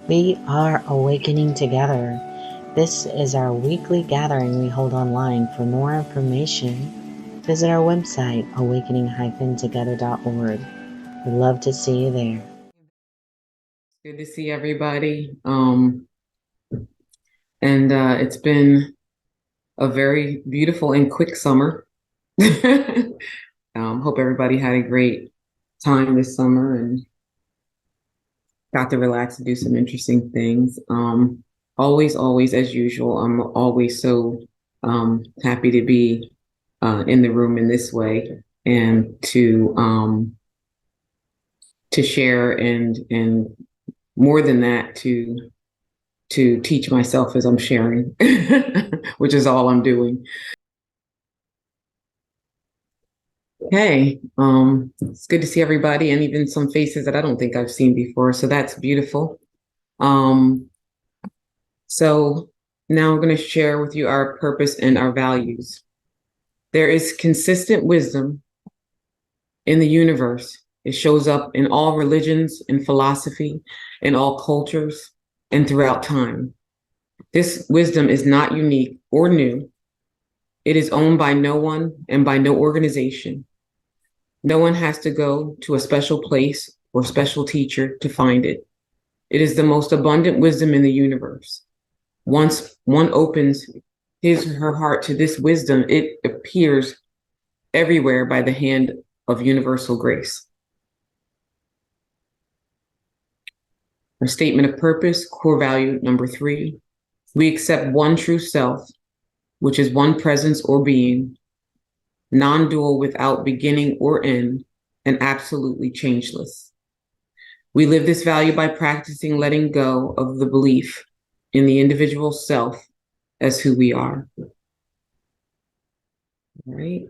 We are awakening together. This is our weekly gathering we hold online. For more information, visit our website, awakening-together.org. We'd love to see you there. Good to see everybody. It's been a very beautiful and quick summer. Hope everybody had a great time this summer and got to relax and do some interesting things. Always, as usual, I'm always so happy to be in the room in this way and to share and more than that to teach myself as I'm sharing, which is all I'm doing. Hey, it's good to see everybody and even some faces that I don't think I've seen before. So that's beautiful. Um, so now I'm going to share with you our purpose and our values. There is consistent wisdom in the universe. It shows up in all religions and philosophy, in all cultures, and throughout time. This wisdom is not unique or new. It is owned by no one and by no organization. No one has to go to a special place or special teacher to find it. It is the most abundant wisdom in the universe. Once one opens his or her heart to this wisdom, it appears everywhere by the hand of universal grace. Our statement of purpose, core value number 3, we accept one true self, which is one presence or being, non-dual without beginning or end, and absolutely changeless. We live this value by practicing letting go of the belief in the individual self as who we are. All right.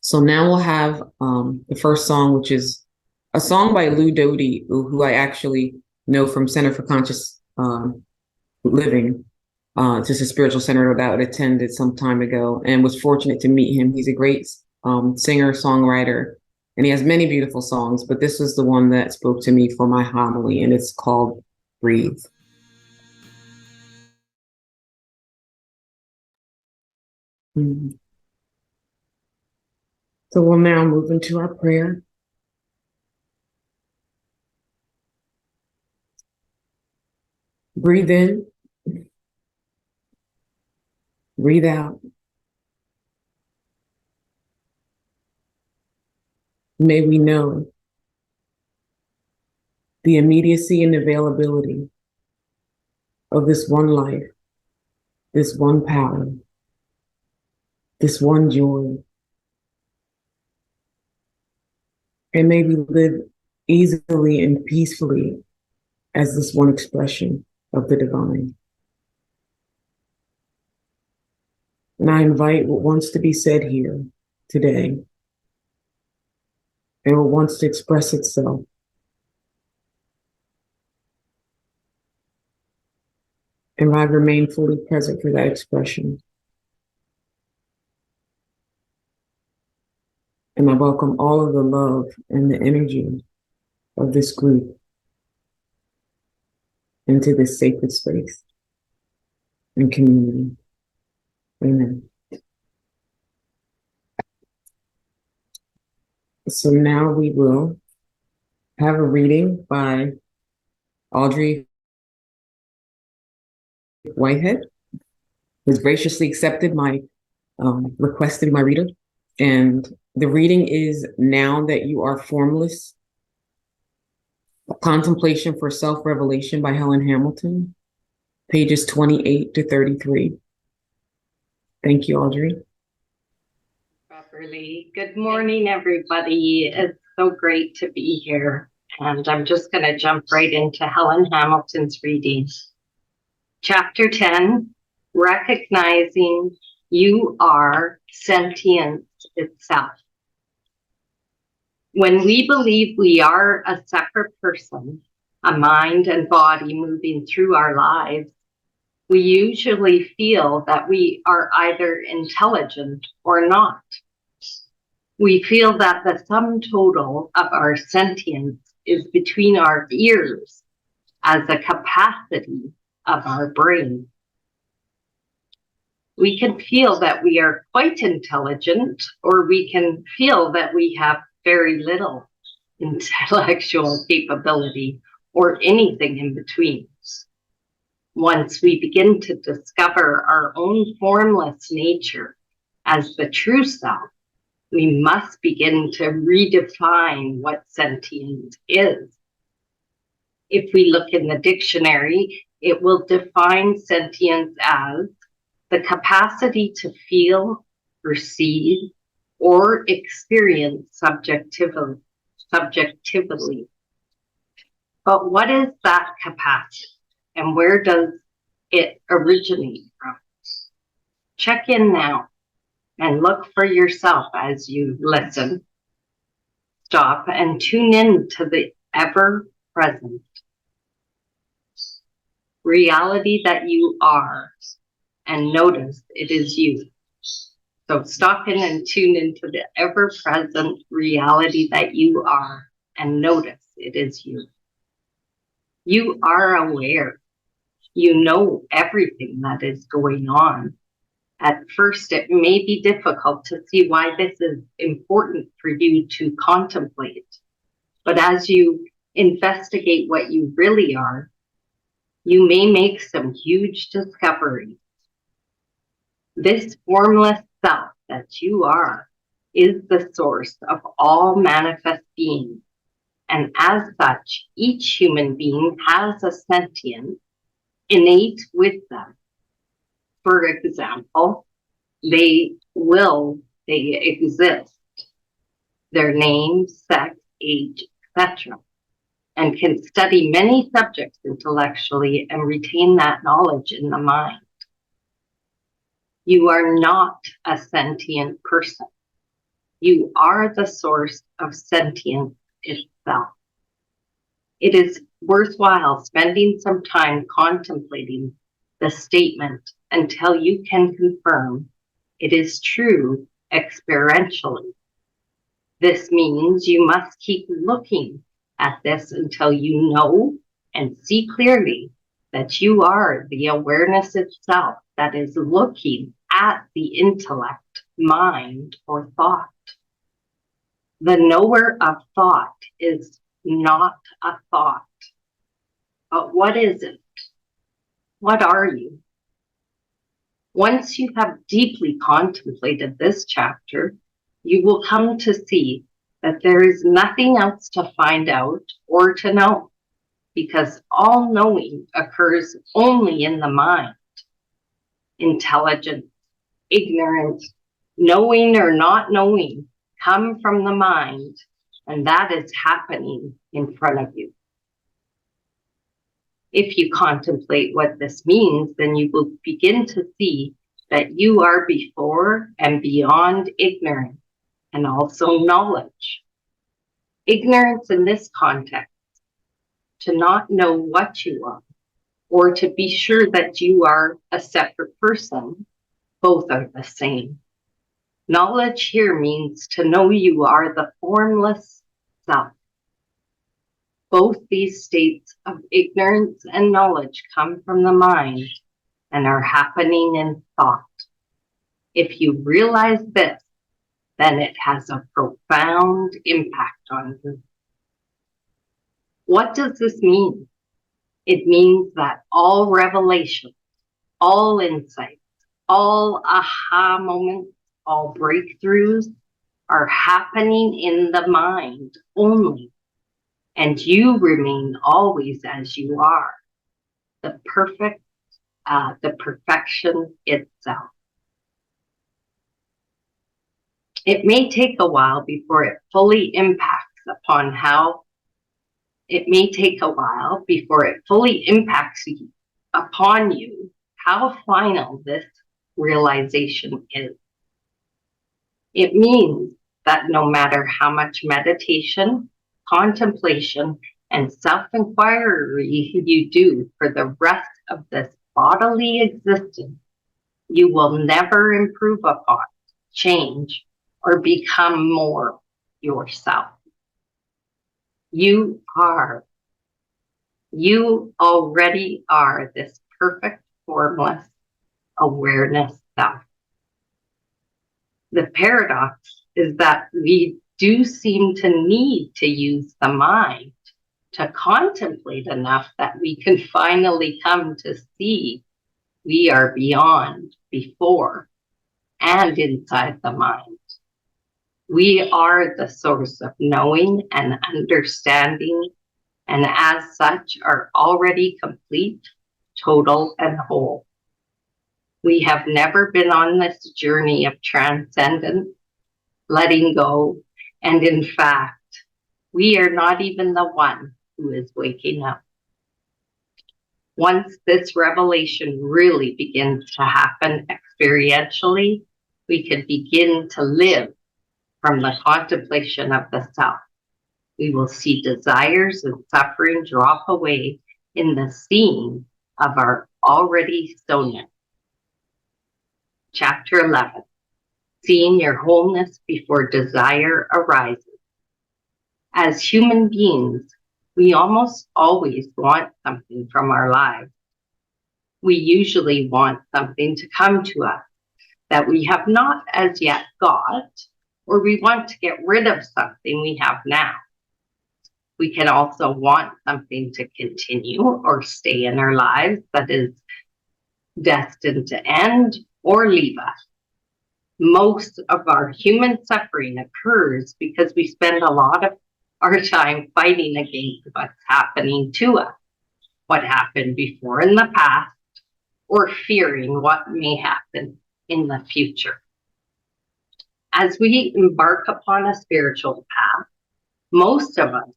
So now we'll have the first song, which is a song by Lou Doty, who I actually know from Center for Conscious Living. Just a spiritual center that I attended some time ago and was fortunate to meet him. He's a great singer, songwriter, and he has many beautiful songs, but this was the one that spoke to me for my homily, and it's called Breathe. So we'll now move into our prayer. Breathe in, breathe out. May we know the immediacy and availability of this one life, this one power, this one joy. And may we live easily and peacefully as this one expression of the divine. And I invite what wants to be said here today and what wants to express itself. And I remain fully present for that expression. And I welcome all of the love and the energy of this group into this sacred space and community. Amen. So now we will have a reading by Audrey Whitehead, who's graciously accepted my request to be my reader. And the reading is Now That You Are Formless, a Contemplation for Self-Revelation by Helen Hamilton, pages 28 to 33. Thank you, Audrey. Beverly. Good morning, everybody. It's so great to be here. And I'm just going to jump right into Helen Hamilton's reading. Chapter 10, Recognizing You Are Sentience Itself. When we believe we are a separate person, a mind and body moving through our lives, we usually feel that we are either intelligent or not. We feel that the sum total of our sentience is between our ears as a capacity of our brain. We can feel that we are quite intelligent, or we can feel that we have very little intellectual capability, or anything in between. Once we begin to discover our own formless nature as the true self, we must begin to redefine what sentience is. If we look in the dictionary, it will define sentience as the capacity to feel, perceive, or experience subjectively. But what is that capacity, and where does it originate from? Check in now and look for yourself as you listen. Stop and tune in to the ever-present reality that you are, and notice it is you. So stop in and tune into the ever-present reality that you are, and notice it is you. You are aware. You know everything that is going on. At first, it may be difficult to see why this is important for you to contemplate. But as you investigate what you really are, you may make some huge discoveries. This formless self that you are is the source of all manifest beings. And as such, each human being has a sentience innate with them. For example, they exist, their name, sex, age, etc., and can study many subjects intellectually and retain that knowledge in the mind. You are not a sentient person. You are the source of sentience itself. It is worthwhile spending some time contemplating the statement until you can confirm it is true experientially. This means you must keep looking at this until you know and see clearly that you are the awareness itself that is looking at the intellect, mind, or thought. The knower of thought is not a thought. But what is it? What are you? Once you have deeply contemplated this chapter, you will come to see that there is nothing else to find out or to know, because all knowing occurs only in the mind. Intelligence, ignorance, knowing or not knowing come from the mind, and that is happening in front of you. If you contemplate what this means, then you will begin to see that you are before and beyond ignorance, and also knowledge. Ignorance in this context, to not know what you are, or to be sure that you are a separate person, both are the same. Knowledge here means to know you are the formless self. Both these states of ignorance and knowledge come from the mind and are happening in thought. If you realize this, then it has a profound impact on you. What does this mean? It means that all revelations, all insights, all aha moments, all breakthroughs are happening in the mind only, and you remain always as you are, the perfection itself. It may take a while before it fully impacts upon you how final this realization is. It means that no matter how much meditation, contemplation, and self-inquiry you do for the rest of this bodily existence, you will never improve upon, change, or become more yourself. You are You already are this perfect, formless awareness self. The paradox is that we do seem to need to use the mind to contemplate enough that we can finally come to see we are beyond, before, and inside the mind. We are the source of knowing and understanding, and as such are already complete, total, and whole. We have never been on this journey of transcendence, letting go, and in fact, we are not even the one who is waking up. Once this revelation really begins to happen experientially, we can begin to live from the contemplation of the self. We will see desires and suffering drop away in the seeing of our already sowness. Chapter 11, Seeing Your Wholeness Before Desire Arises. As human beings, we almost always want something from our lives. We usually want something to come to us that we have not as yet got, or we want to get rid of something we have now. We can also want something to continue or stay in our lives that is destined to end or leave us. Most of our human suffering occurs because we spend a lot of our time fighting against what's happening to us, what happened before in the past, or fearing what may happen in the future. As we embark upon a spiritual path, most of us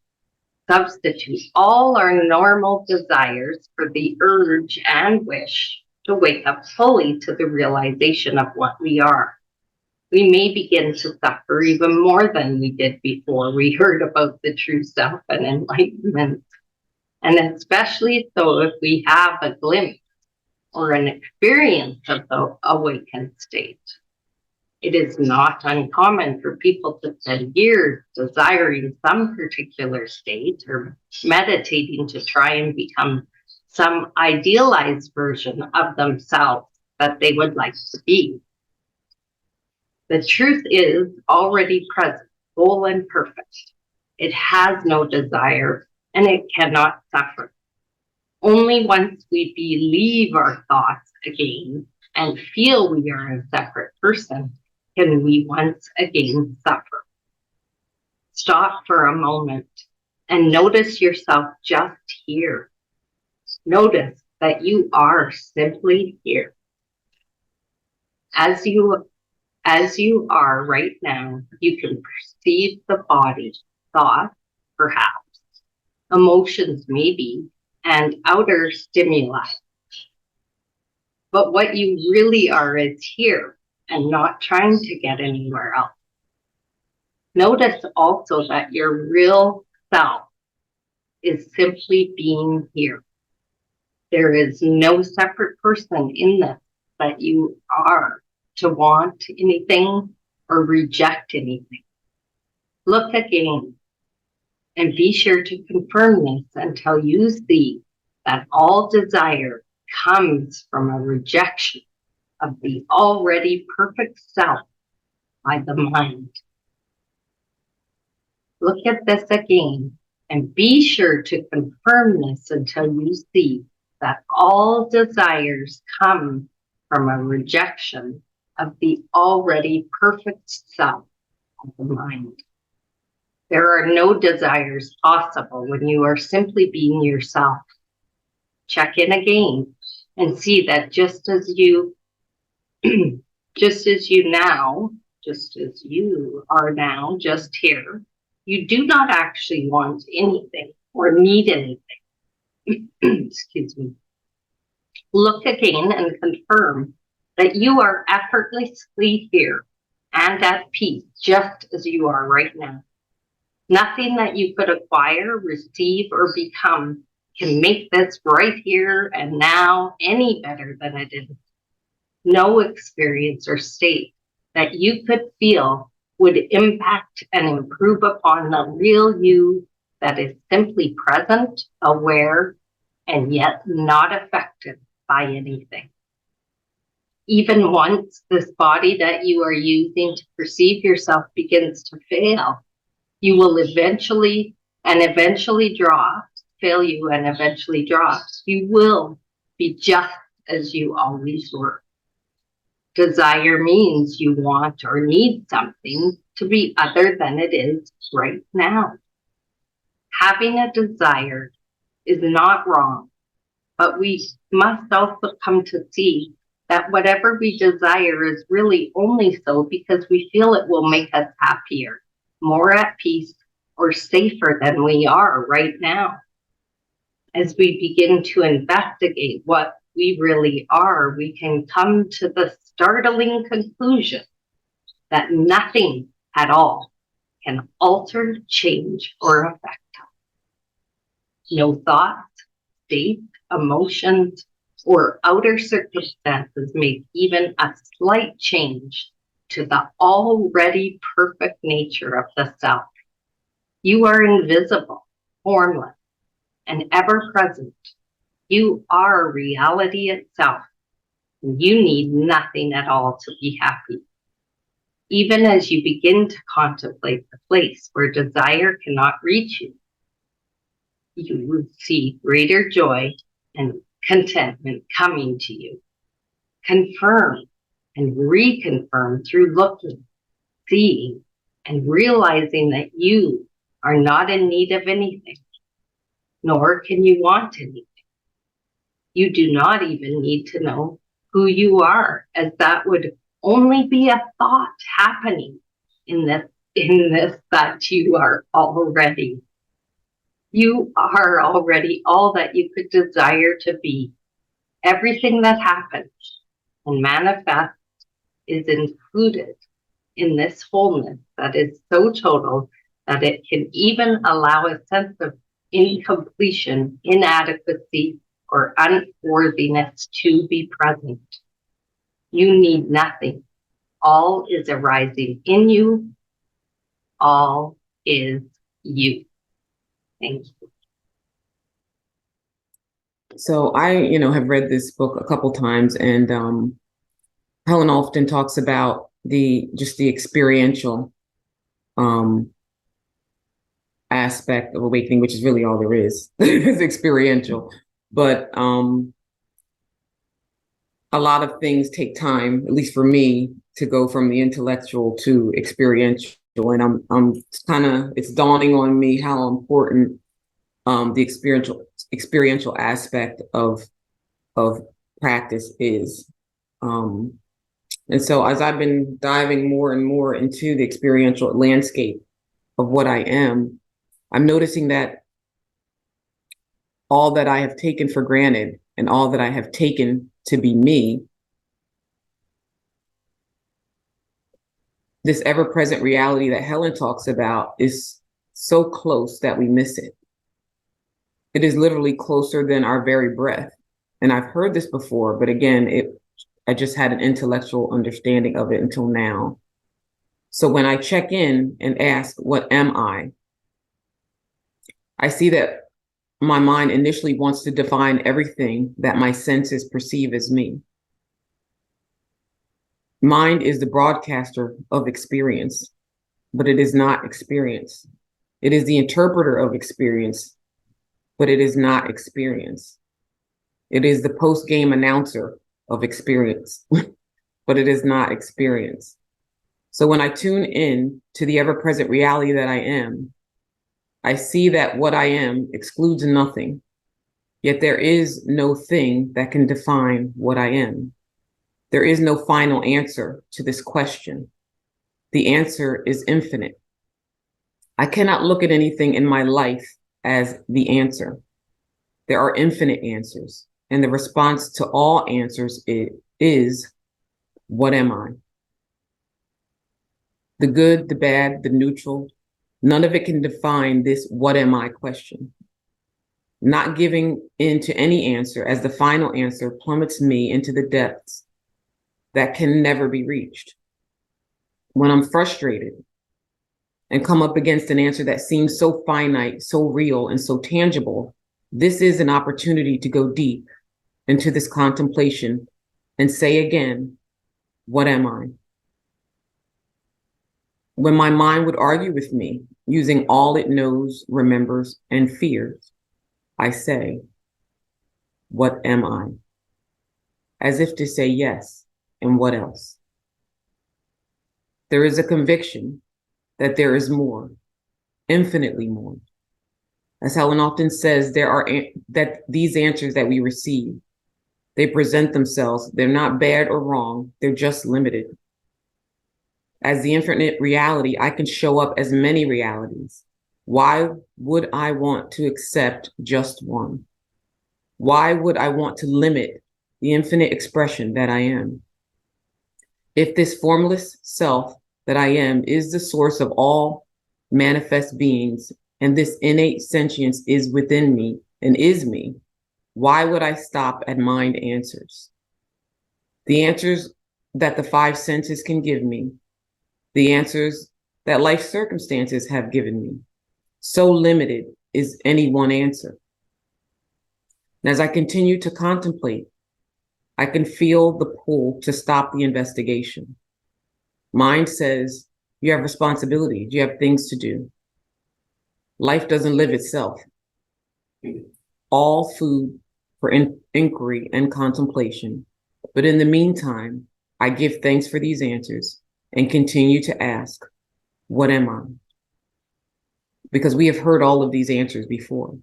substitute all our normal desires for the urge and wish to wake up fully to the realization of what we are. We may begin to suffer even more than we did before we heard about the true self and enlightenment, and especially so if we have a glimpse or an experience of the awakened state. It is not uncommon for people to spend years desiring some particular state or meditating to try and become some idealized version of themselves that they would like to be. The truth is already present, whole and perfect. It has no desire and it cannot suffer. Only once we believe our thoughts again and feel we are a separate person can we once again suffer. Stop for a moment and notice yourself just here. Notice that you are simply here. As you are right now, you can perceive the body, thoughts, perhaps, emotions maybe, and outer stimuli. But what you really are is here and not trying to get anywhere else. Notice also that your real self is simply being here. There is no separate person in this that you are to want anything or reject anything. Look again and be sure to confirm this until you see that all desire comes from a rejection of the already perfect self by the mind. Look at this again and be sure to confirm this until you see that all desires come from a rejection of the already perfect self of the mind. There are no desires possible when you are simply being yourself. Check in again and see that just as you are now, just here, you do not actually want anything or need anything. Excuse me. Look again and confirm that you are effortlessly here and at peace, just as you are right now. Nothing that you could acquire, receive, or become can make this right here and now any better than it is. No experience or state that you could feel would impact and improve upon the real you that is simply present, aware, and yet not affected by anything. Even once this body that you are using to perceive yourself begins to fail, you will eventually drop, fail you and eventually drop. You will be just as you always were. Desire means you want or need something to be other than it is right now. Having a desire is not wrong, but we must also come to see that whatever we desire is really only so because we feel it will make us happier, more at peace, or safer than we are right now. As we begin to investigate what we really are, we can come to the startling conclusion that nothing at all can alter, change, or affect us. No thoughts, states, emotions, or outer circumstances make even a slight change to the already perfect nature of the self. You are invisible, formless, and ever present. You are reality itself. You need nothing at all to be happy. Even as you begin to contemplate the place where desire cannot reach you, you will see greater joy and contentment coming to you. Confirm and reconfirm through looking, seeing, and realizing that you are not in need of anything, nor can you want anything. You do not even need to know who you are, as that would only be a thought happening in this that you are already. You are already all that you could desire to be. Everything that happens and manifests is included in this wholeness that is so total that it can even allow a sense of incompletion, inadequacy, or unworthiness to be present. You need nothing. All is arising in you. All is you. Thank you. So I, have read this book a couple times, and Helen often talks about the experiential aspect of awakening, which is really all there is. It's experiential. But a lot of things take time, at least for me, to go from the intellectual to experiential. And I'm kind of, it's dawning on me how important the experiential aspect of practice is. And so as I've been diving more and more into the experiential landscape of what I am, I'm noticing that all that I have taken for granted and all that I have taken to be me, this ever-present reality that Helen talks about is so close that we miss it. It is literally closer than our very breath. And I've heard this before, but again, I just had an intellectual understanding of it until now. So when I check in and ask, what am I see that my mind initially wants to define everything that my senses perceive as me. Mind is the broadcaster of experience, but it is not experience. It is the interpreter of experience, but it is not experience. It is the post-game announcer of experience, but it is not experience. So when I tune in to the ever-present reality that I am, I see that what I am excludes nothing, yet there is no thing that can define what I am. There is no final answer to this question. The answer is infinite. I cannot look at anything in my life as the answer. There are infinite answers, and the response to all answers is, what am I? The good, the bad, the neutral, none of it can define this what am I question. Not giving in to any answer as the final answer plummets me into the depths that can never be reached. When I'm frustrated and come up against an answer that seems so finite, so real, and so tangible, This is an opportunity to go deep into this contemplation and say again, what am I? When my mind would argue with me, using all it knows, remembers, and fears, I say, what am I? As if to say yes, and what else? There is a conviction that there is more, infinitely more. As Helen often says, that these answers that we receive, they present themselves. They're not bad or wrong. They're just limited. As the infinite reality, I can show up as many realities. Why would I want to accept just one? Why would I want to limit the infinite expression that I am? If this formless self that I am is the source of all manifest beings, and this innate sentience is within me and is me, why would I stop at mind answers? The answers that the five senses can give me, the answers that life circumstances have given me. So limited is any one answer. And as I continue to contemplate, I can feel the pull to stop the investigation. Mind says, you have responsibilities, you have things to do. Life doesn't live itself. All food for inquiry and contemplation. But in the meantime, I give thanks for these answers and continue to ask, what am I? Because we have heard all of these answers before.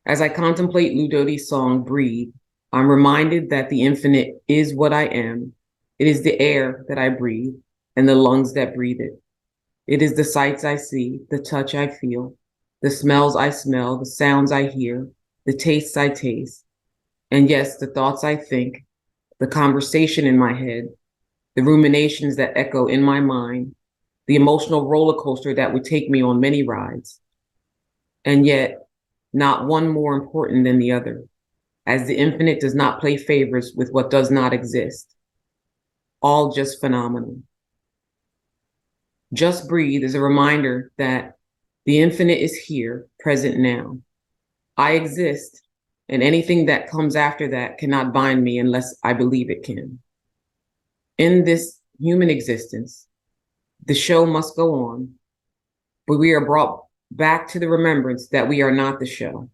As I contemplate Lou Doty's song, Breathe, I'm reminded that the infinite is what I am. It is the air that I breathe and the lungs that breathe it. It is the sights I see, the touch I feel, the smells I smell, the sounds I hear, the tastes I taste, and yes, the thoughts I think, the conversation in my head, the ruminations that echo in my mind, the emotional roller coaster that would take me on many rides. And yet, not one more important than the other, as the infinite does not play favorites with what does not exist. All just phenomenal. Just breathe is a reminder that the infinite is here, present now. I exist, and anything that comes after that cannot bind me unless I believe it can. In this human existence, the show must go on, but we are brought back to the remembrance that we are not the show.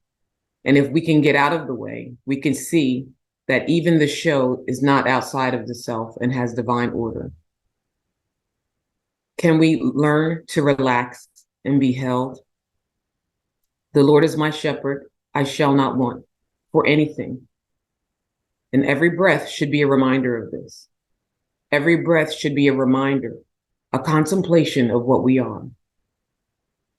And if we can get out of the way, we can see that even the show is not outside of the self and has divine order. Can we learn to relax and be held? The Lord is my shepherd, I shall not want for anything. And every breath should be a reminder of this. Every breath should be a reminder, a contemplation of what we are.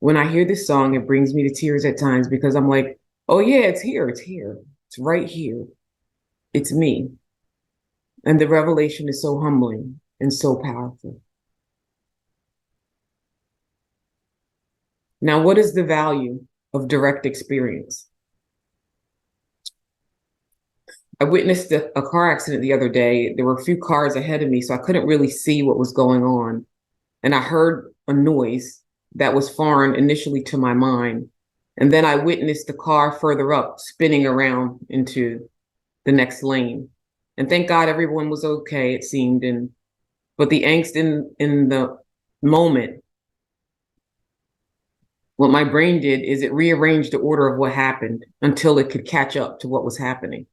When I hear this song, it brings me to tears at times because I'm like, oh yeah, it's here, it's right here. It's me. And the revelation is so humbling and so powerful. Now, what is the value of direct experience? I witnessed a car accident the other day. There were a few cars ahead of me, so I couldn't really see what was going on. And I heard a noise that was foreign initially to my mind. And then I witnessed the car further up spinning around into the next lane. And thank God everyone was okay, it seemed. But the angst in the moment, what my brain did is it rearranged the order of what happened until it could catch up to what was happening.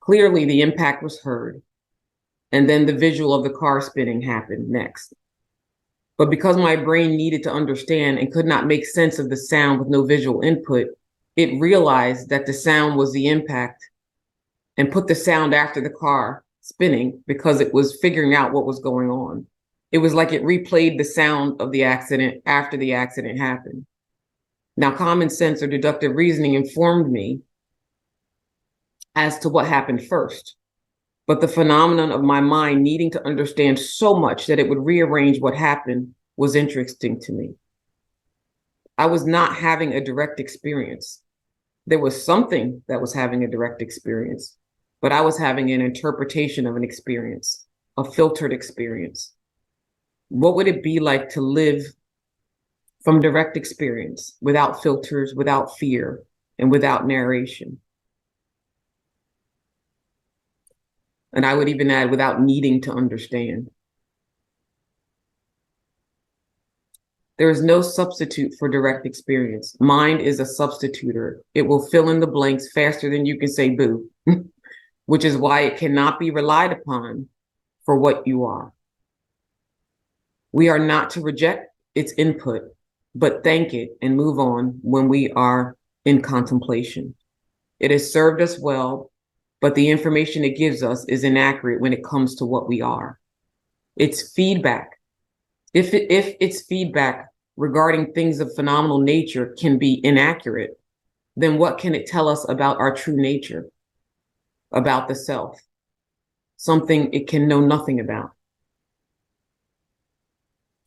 Clearly, the impact was heard, and then the visual of the car spinning happened next. But because my brain needed to understand and could not make sense of the sound with no visual input, it realized that the sound was the impact and put the sound after the car spinning because it was figuring out what was going on. It was like it replayed the sound of the accident after the accident happened. Now, common sense or deductive reasoning informed me as to what happened first. But the phenomenon of my mind needing to understand so much that it would rearrange what happened was interesting to me. I was not having a direct experience. There was something that was having a direct experience, but I was having an interpretation of an experience, a filtered experience. What would it be like to live from direct experience, without filters, without fear, and without narration. And I would even add, without needing to understand. There is no substitute for direct experience. Mind is a substituter. It will fill in the blanks faster than you can say boo, which is why it cannot be relied upon for what you are. We are not to reject its input, but thank it and move on when we are in contemplation. It has served us well, but the information it gives us is inaccurate when it comes to what we are. It's feedback. If its feedback regarding things of phenomenal nature can be inaccurate, then what can it tell us about our true nature, about the self? Something it can know nothing about.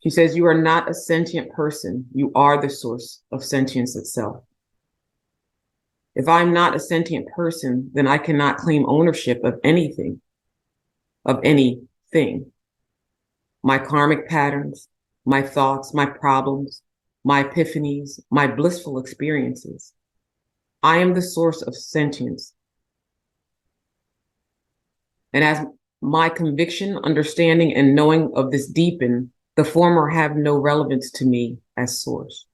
She says, you are not a sentient person. You are the source of sentience itself. If I'm not a sentient person, then I cannot claim ownership of anything, My karmic patterns, my thoughts, my problems, my epiphanies, my blissful experiences. I am the source of sentience. And as my conviction, understanding, and knowing of this deepen, the former have no relevance to me as source.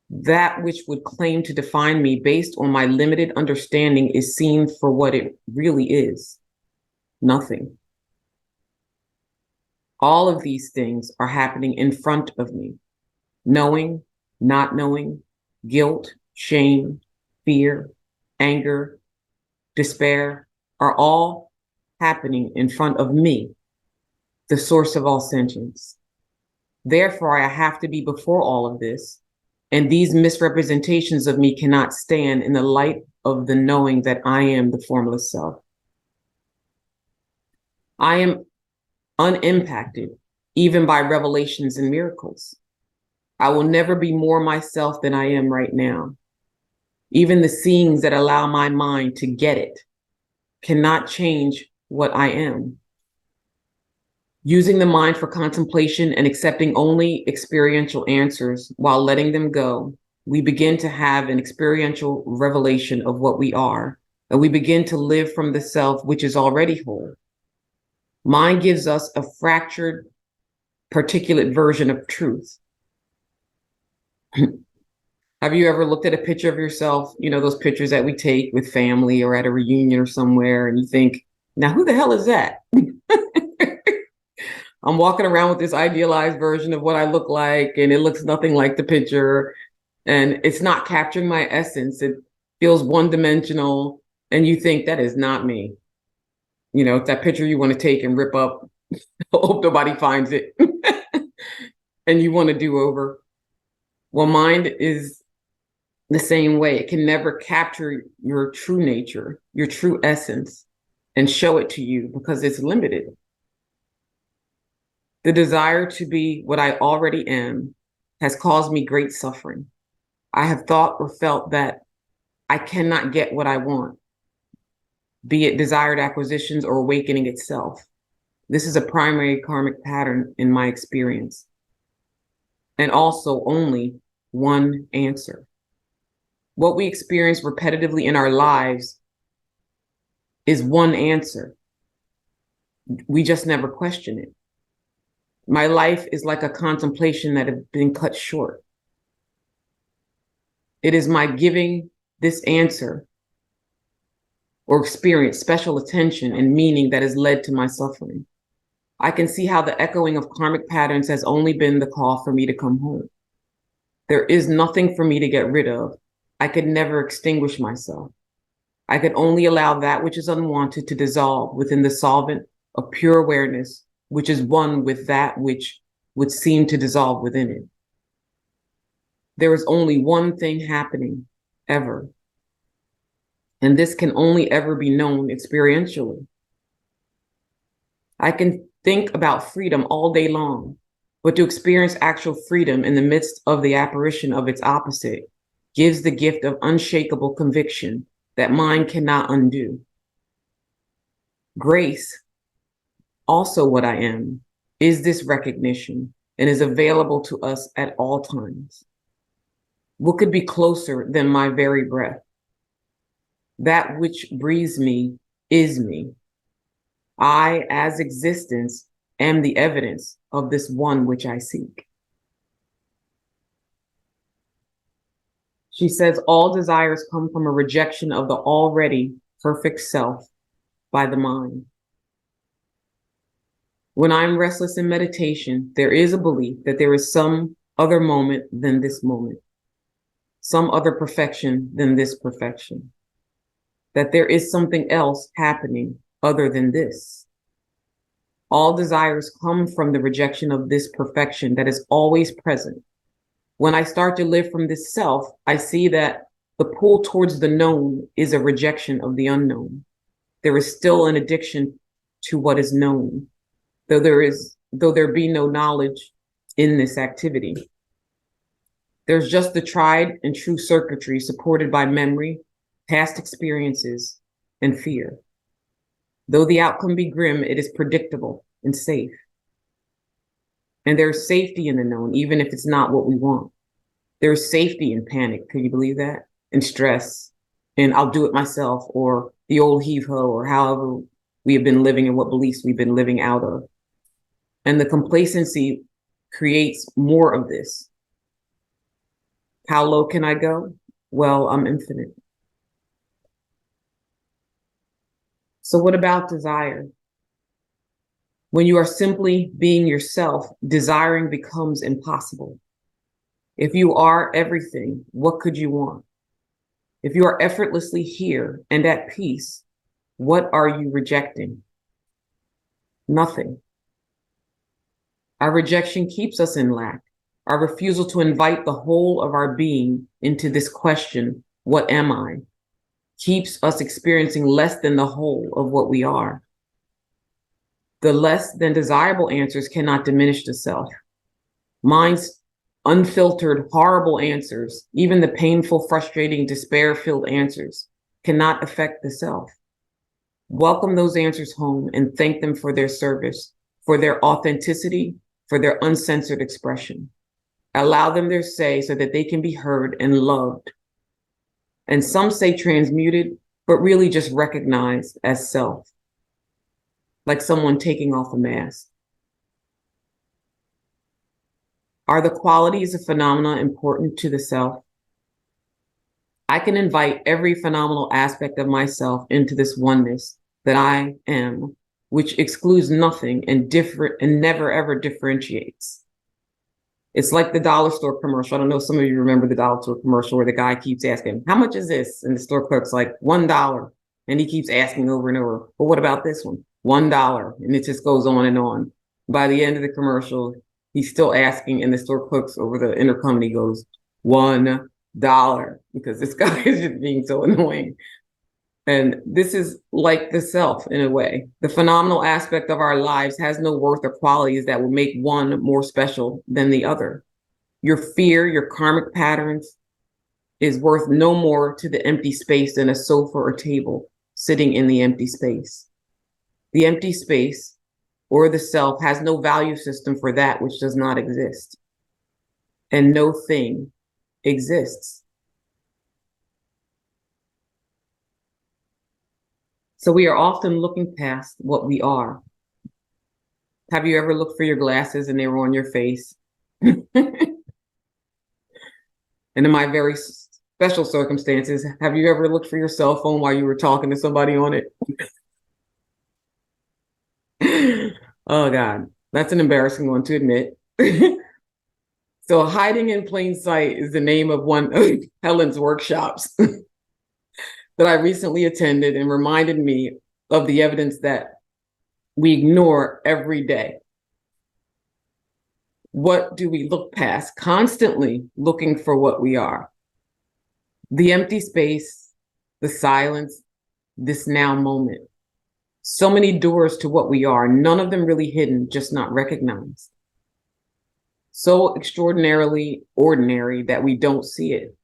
That which would claim to define me based on my limited understanding is seen for what it really is, nothing. All of these things are happening in front of me. Knowing, not knowing, guilt, shame, fear, anger, despair are all happening in front of me, the source of all sentience. Therefore, I have to be before all of this, and these misrepresentations of me cannot stand in the light of the knowing that I am the formless self. I am unimpacted, even by revelations and miracles. I will never be more myself than I am right now. Even the seeings that allow my mind to get it cannot change what I am. Using the mind for contemplation and accepting only experiential answers while letting them go, we begin to have an experiential revelation of what we are, and we begin to live from the self which is already whole. Mind gives us a fractured, particulate version of truth. Have you ever looked at a picture of yourself, those pictures that we take with family or at a reunion or somewhere, and you think, now who the hell is that? I'm walking around with this idealized version of what I look like, and it looks nothing like the picture, and it's not capturing my essence. It feels one-dimensional, and you think that is not me. It's that picture you want to take and rip up, hope nobody finds it, and you want to do over. Well, mind is the same way. It can never capture your true nature, your true essence, and show it to you because it's limited. The desire to be what I already am has caused me great suffering. I have thought or felt that I cannot get what I want, be it desired acquisitions or awakening itself. This is a primary karmic pattern in my experience. And also only one answer. What we experience repetitively in our lives is one answer. We just never question it. My life is like a contemplation that has been cut short. It is my giving this answer or experience special attention and meaning that has led to my suffering. I can see how the echoing of karmic patterns has only been the call for me to come home. There is nothing for me to get rid of. I could never extinguish myself. I could only allow that which is unwanted to dissolve within the solvent of pure awareness, which is one with that which would seem to dissolve within it. There is only one thing happening, ever. And this can only ever be known experientially. I can think about freedom all day long, but to experience actual freedom in the midst of the apparition of its opposite gives the gift of unshakable conviction that mind cannot undo. Grace, also what I am, is this recognition and is available to us at all times. What could be closer than my very breath? That which breathes me is me. I, as existence, am the evidence of this one which I seek. She says all desires come from a rejection of the already perfect self by the mind. When I'm restless in meditation, there is a belief that there is some other moment than this moment, some other perfection than this perfection, that there is something else happening other than this. All desires come from the rejection of this perfection that is always present. When I start to live from this self, I see that the pull towards the known is a rejection of the unknown. There is still an addiction to what is known, though there be no knowledge in this activity. There's just the tried and true circuitry supported by memory, past experiences, and fear. Though the outcome be grim, it is predictable and safe. And there's safety in the known, even if it's not what we want. There's safety in panic. Can you believe that? And stress, and I'll do it myself, or the old heave-ho, or however we have been living and what beliefs we've been living out of. And the complacency creates more of this. How low can I go? Well, I'm infinite. So what about desire? When you are simply being yourself, desiring becomes impossible. If you are everything, what could you want? If you are effortlessly here and at peace, what are you rejecting? Nothing. Our rejection keeps us in lack. Our refusal to invite the whole of our being into this question, what am I, keeps us experiencing less than the whole of what we are. The less than desirable answers cannot diminish the self. Mind's unfiltered, horrible answers, even the painful, frustrating, despair-filled answers, cannot affect the self. Welcome those answers home and thank them for their service, for their authenticity, for their uncensored expression. Allow them their say so that they can be heard and loved. And some say transmuted, but really just recognized as self, like someone taking off a mask. Are the qualities of phenomena important to the self? I can invite every phenomenal aspect of myself into this oneness that I am, which excludes nothing and never ever differentiates. It's like the dollar store commercial. I don't know if some of you remember the dollar store commercial where the guy keeps asking, how much is this? And the store clerk's like, $1. And he keeps asking over and over, well, what about this one? $1. And it just goes on and on. By the end of the commercial, he's still asking, and the store clerk's over the intercom and he goes, $1, because this guy is just being so annoying. And this is like the self in a way. The phenomenal aspect of our lives has no worth or qualities that will make one more special than the other. Your fear, your karmic patterns is worth no more to the empty space than a sofa or table sitting in the empty space. The empty space or the self has no value system for that which does not exist. And no thing exists. So we are often looking past what we are. Have you ever looked for your glasses and they were on your face? And in my very special circumstances, have you ever looked for your cell phone while you were talking to somebody on it? Oh God, that's an embarrassing one to admit. So hiding in plain sight is the name of one of Helen's workshops that I recently attended and reminded me of the evidence that we ignore every day. What do we look past? Constantly looking for what we are. The empty space, the silence, this now moment. So many doors to what we are, none of them really hidden, just not recognized. So extraordinarily ordinary that we don't see it.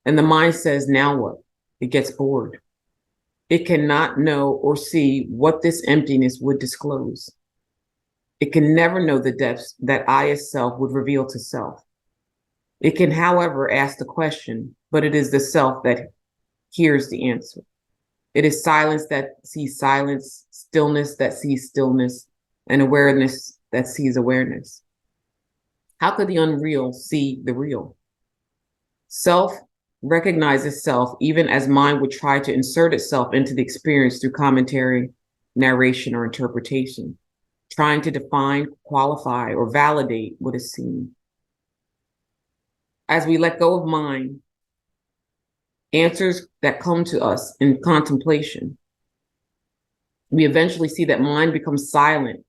And the mind says, now what? It gets bored. It cannot know or see what this emptiness would disclose. It can never know the depths that I as self would reveal to self. It can, however, ask the question, but it is the self that hears the answer. It is silence that sees silence, stillness that sees stillness, and awareness that sees awareness. How could the unreal see the real? Self recognizes self even as mind would try to insert itself into the experience through commentary, narration, or interpretation, trying to define, qualify, or validate what is seen. As we let go of mind, answers that come to us in contemplation, we eventually see that mind becomes silent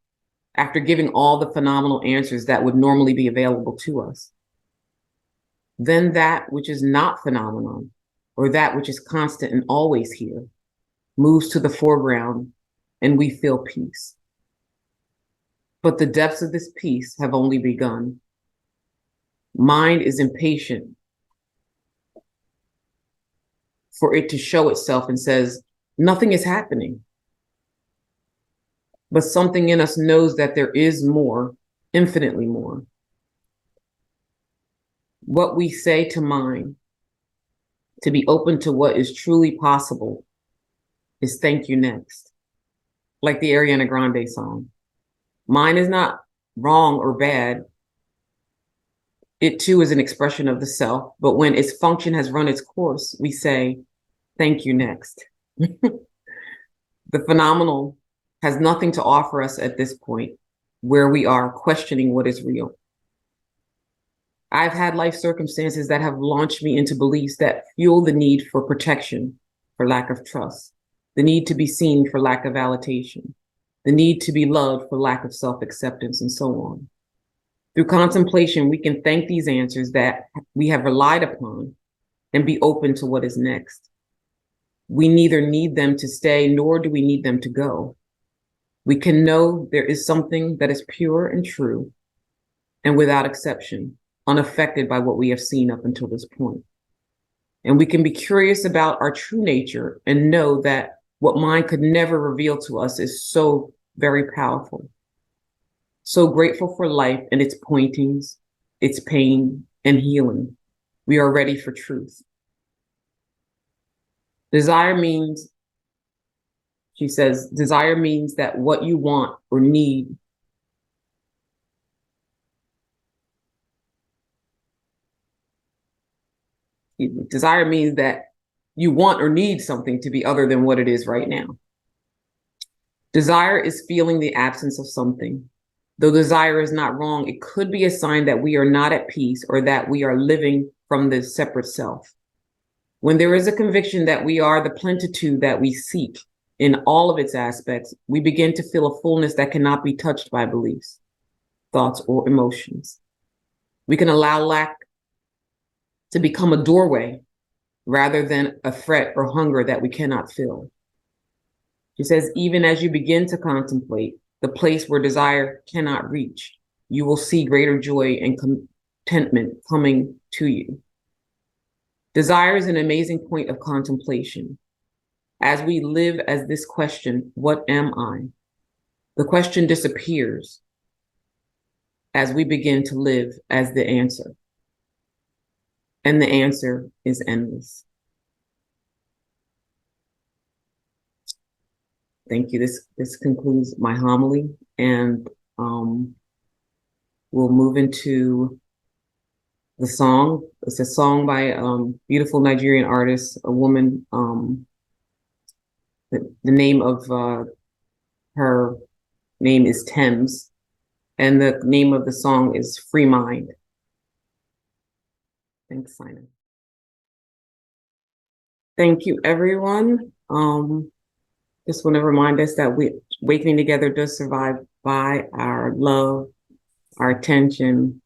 after giving all the phenomenal answers that would normally be available to us. Then that which is not phenomenon, or that which is constant and always here, moves to the foreground, and we feel peace. But the depths of this peace have only begun. Mind is impatient for it to show itself and says, nothing is happening. But something in us knows that there is more, infinitely more. What we say to mind, to be open to what is truly possible, is thank you next. Like the Ariana Grande song. Mind is not wrong or bad. It too is an expression of the self, but when its function has run its course, we say, thank you next. The phenomenal has nothing to offer us at this point, where we are questioning what is real. I've had life circumstances that have launched me into beliefs that fuel the need for protection, for lack of trust, the need to be seen for lack of validation, the need to be loved for lack of self-acceptance, and so on. Through contemplation, we can thank these answers that we have relied upon and be open to what is next. We neither need them to stay, nor do we need them to go. We can know there is something that is pure and true, and without exception, unaffected by what we have seen up until this point. And we can be curious about our true nature and know that what mind could never reveal to us is so very powerful. So grateful for life and its pointings, its pain and healing. We are ready for truth. Desire means, she says, desire means that what you want or need desire means that you want or need something to be other than what it is right now. Desire is feeling the absence of something. Though desire is not wrong, it could be a sign that we are not at peace or that we are living from the separate self. When there is a conviction that we are the plenitude that we seek in all of its aspects, we begin to feel a fullness that cannot be touched by beliefs, thoughts, or emotions. We can allow lack to become a doorway rather than a threat or hunger that we cannot fill. She says, even as you begin to contemplate the place where desire cannot reach, you will see greater joy and contentment coming to you. Desire is an amazing point of contemplation. As we live as this question, what am I? The question disappears as we begin to live as the answer. And the answer is endless. Thank you. This concludes my homily, and we'll move into the song. It's a song by a beautiful Nigerian artist, a woman. The name of her name is Thames, and the name of the song is Free Mind. Thanks, Simon. Thank you, everyone. Just want to remind us that Awakening Together does survive by our love, our attention,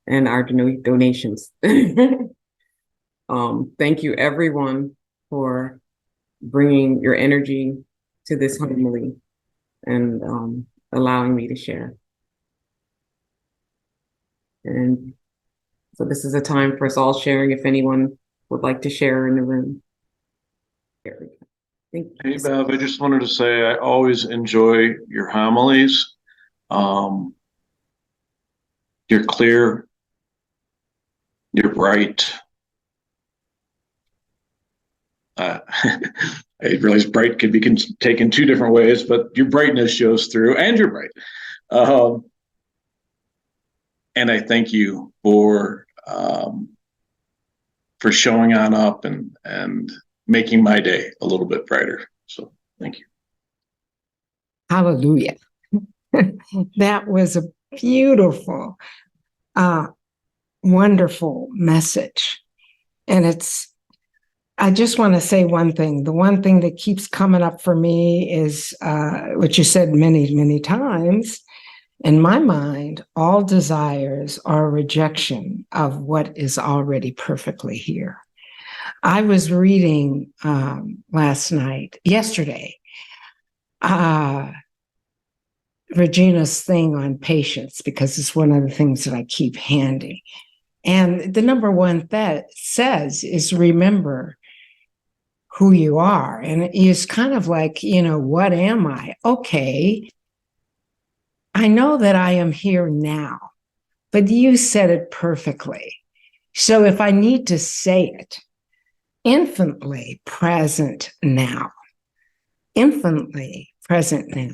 and our donations. Thank you, everyone, for bringing your energy to this homily and allowing me to share. And so this is a time for us all sharing if anyone would like to share in the room. There we go. Hey, Bev, I just wanted to say I always enjoy your homilies. You're clear. You're bright. I realize bright could be taken two different ways, but your brightness shows through, and you're bright. And I thank you for showing on up and making my day a little bit brighter. So thank you. Hallelujah. That was a beautiful, wonderful message. And I just want to say one thing. The one thing that keeps coming up for me is what you said many, many times. In my mind, all desires are a rejection of what is already perfectly here. I was reading yesterday, Regina's thing on patience, because it's one of the things that I keep handing. And the number one that says is remember who you are. And it's kind of like, what am I? Okay, I know that I am here now, but you said it perfectly. So if I need to say it, infinitely present now, infinitely present now.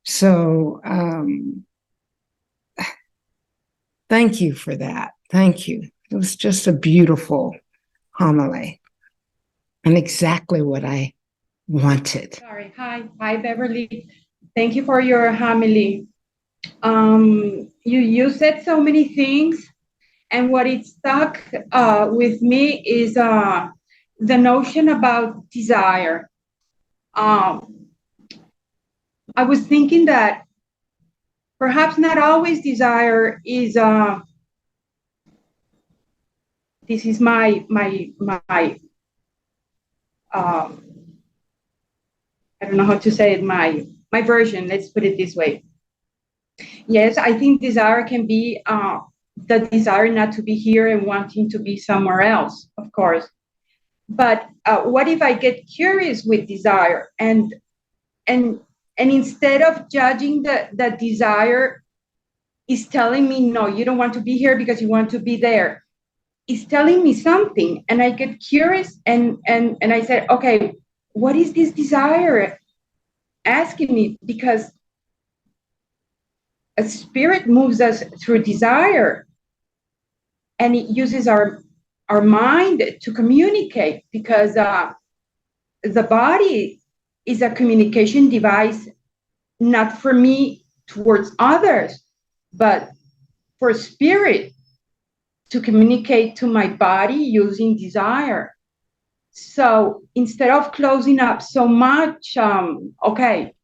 So thank you for that. Thank you. It was just a beautiful homily and exactly what I wanted. Sorry. Hi, Beverly. Thank you for your homily. You said so many things, and what it stuck with me is the notion about desire. I was thinking that perhaps not always desire is. This is my I don't know how to say it, my version, let's put it this way. Yes, I think desire can be the desire not to be here and wanting to be somewhere else, of course. But what if I get curious with desire and instead of judging the desire is telling me, no, you don't want to be here because you want to be there. It's telling me something, and I get curious and I said, okay, what is this desire asking me? Because a spirit moves us through desire, and it uses our mind to communicate, because the body is a communication device, not for me towards others, but for spirit to communicate to my body using desire. So instead of closing up so much, okay,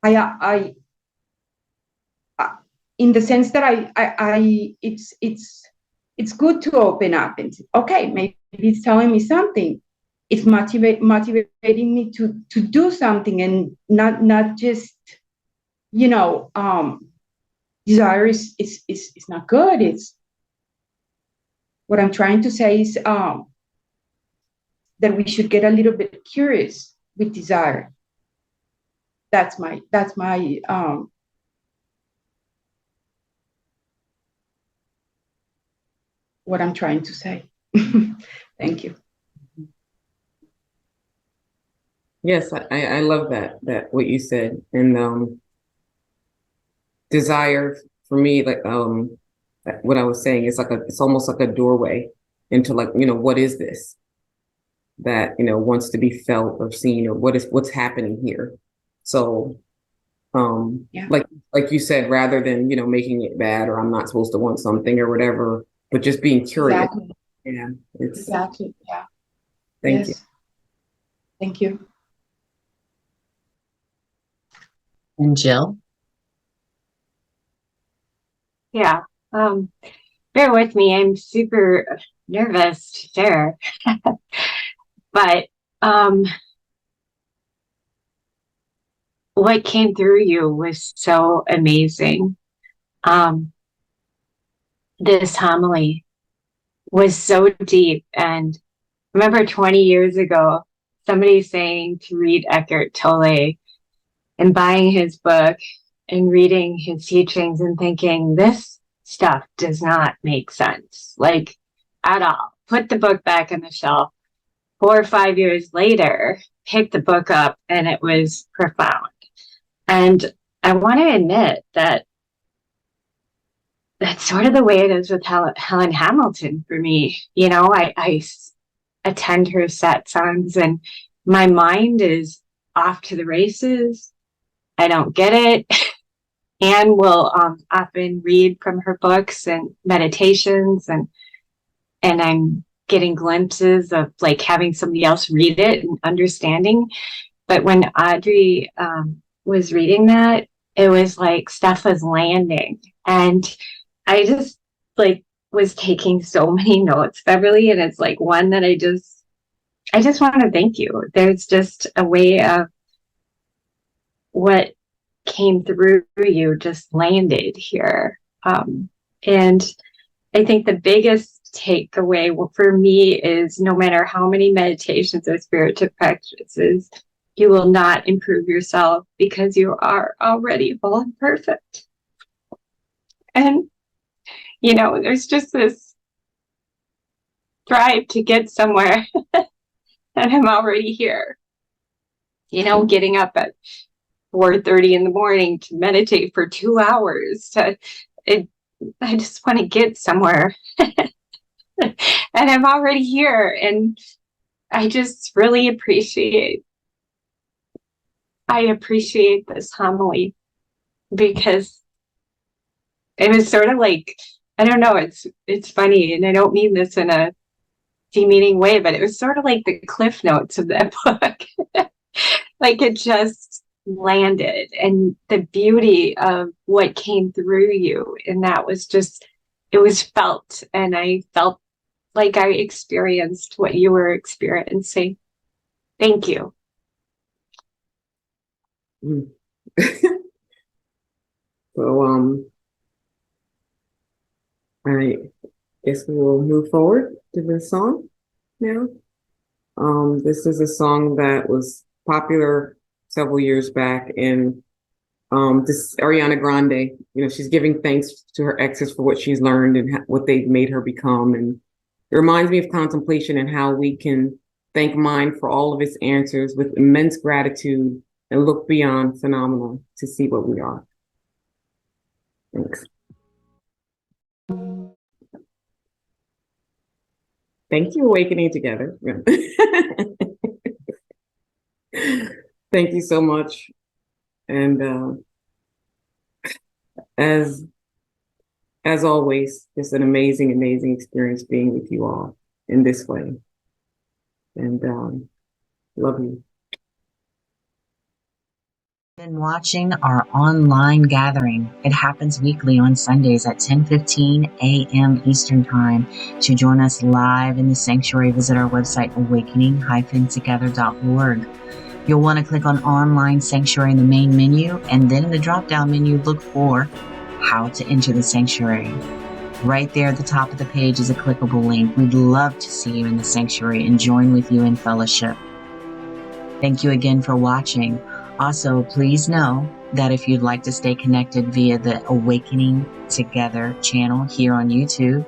I in the sense that it's good to open up and say, okay, maybe it's telling me something. It's motivating me to do something, and not just, desire is not good. It's what I'm trying to say is that we should get a little bit curious with desire. That's my what I'm trying to say. Thank you. Yes, I love that what you said. And desire for me, like what I was saying is it's almost like a doorway into, like, what is this that wants to be felt or seen, or what's happening here. So Yeah. like you said, rather than making it bad, or I'm not supposed to want something or whatever, but just being curious. Exactly. Yeah, Exactly. Yeah. Thank you. Thank you. And Jill? Yeah. Bear with me. I'm super nervous to share. But what came through you was so amazing. This homily was so deep. And I remember 20 years ago, somebody saying to read Eckhart Tolle and buying his book. and reading his teachings and thinking, this stuff does not make sense, like at all. Put the book back on the shelf. 4 or 5 years later, picked the book up and it was profound. And I want to admit that that's sort of the way it is with Helen Hamilton for me. You know, I attend her satsang and my mind is off to the races. I don't get it. Anne will often read from her books and meditations, and I'm getting glimpses of like having somebody else read it and understanding. But when Audrey was reading that, it was like stuff was landing, and I just like was taking so many notes, Beverly, and it's like one that I just want to thank you. There's just a way of what came through you just landed here. And I think the biggest takeaway for me is no matter how many meditations or spiritual practices, you will not improve yourself because you are already whole and perfect. And, you know, there's just this drive to get somewhere and I'm already here. You know, getting up at 4:30 in the morning to meditate for 2 hours. I just want to get somewhere. And I'm already here. And I just really appreciate this homily because it was sort of like, I don't know, it's funny, and I don't mean this in a demeaning way, but it was sort of like the cliff notes of that book. Like it just landed, and the beauty of what came through you, and that was just, it was felt, and I felt like I experienced what you were experiencing. Thank you. So, I guess we will move forward to the song now. This is a song that was popular several years back, and this Ariana Grande, you know, she's giving thanks to her exes for what she's learned and what they've made her become. And it reminds me of contemplation and how we can thank mind for all of its answers with immense gratitude and look beyond phenomena to see what we are. Thanks. Thank you, Awakening Together. Thank you so much. And as always, it's an amazing, amazing experience being with you all in this way. And love you. Been watching our online gathering. It happens weekly on Sundays at 10:15 a.m. Eastern Time. To join us live in the sanctuary, visit our website, awakening-together.org. You'll want to click on Online Sanctuary in the main menu, and then in the drop-down menu, look for How to Enter the Sanctuary. Right there at the top of the page is a clickable link. We'd love to see you in the sanctuary and join with you in fellowship. Thank you again for watching. Also, please know that if you'd like to stay connected via the Awakening Together channel here on YouTube,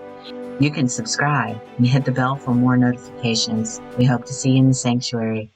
you can subscribe and hit the bell for more notifications. We hope to see you in the sanctuary.